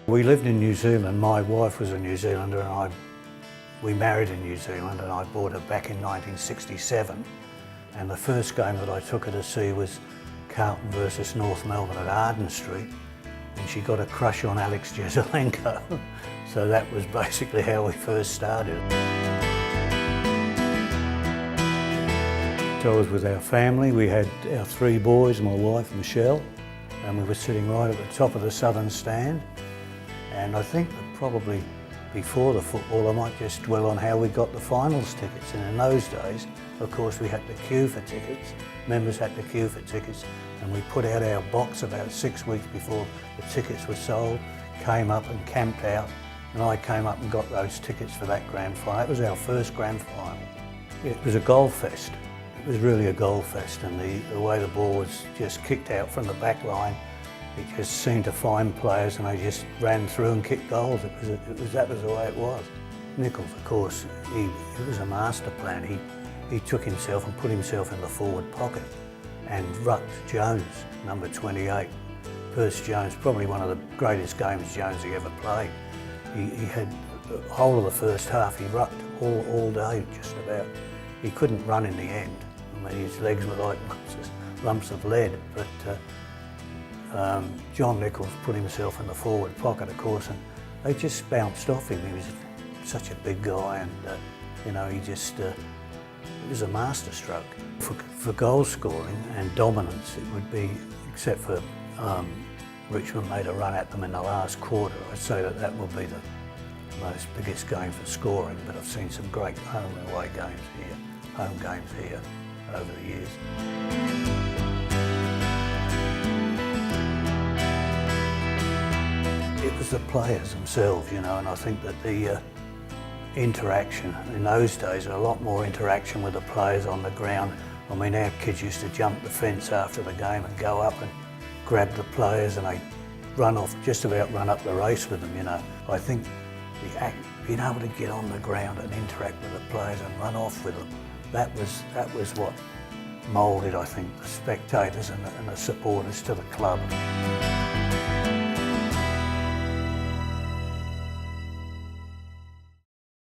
We lived in New Zealand. My wife was a New Zealander and we married in New Zealand, and I brought her back in 1967. And the first game that I took her to see was Carlton versus North Melbourne at Arden Street. And she got a crush on Alex Jesaulenko. So that was basically how we first started. So I was with our family. We had our 3 boys, my wife Michelle, and we were sitting right at the top of the southern stand. And I think that probably before the football, I might just dwell on how we got the finals tickets. And in those days, of course, we had to queue for tickets. Members had to queue for tickets, and we put out our box about 6 weeks before the tickets were sold, came up and camped out, and I came up and got those tickets for that grand final. That was our first grand final. It was a goal fest. It was really a goal fest, and the way the ball was just kicked out from the back line, it just seemed to find players and they just ran through and kicked goals. That was the way it was. Nichols, of course, it was a master plan. He took himself and put himself in the forward pocket and rucked Jones, number 28. Percy Jones, probably one of the greatest games Jonesy ever played. He had the whole of the first half, he rucked all day, just about. He couldn't run in the end. I mean, his legs were like lumps of lead, but John Nichols put himself in the forward pocket, of course, and they just bounced off him. He was such a big guy, and you know, it was a masterstroke. For goal scoring and dominance, it would be, except for Richmond made a run at them in the last quarter, I'd say that will be the most biggest game for scoring, but I've seen some great home and away games here over the years. It was the players themselves, you know, and I think that the interaction in those days, a lot more interaction with the players on the ground. I mean, our kids used to jump the fence after the game and go up and grab the players, and they'd run off, just about run up the race with them, you know. I think being able to get on the ground and interact with the players and run off with them, that was what moulded, I think, the spectators and the supporters to the club.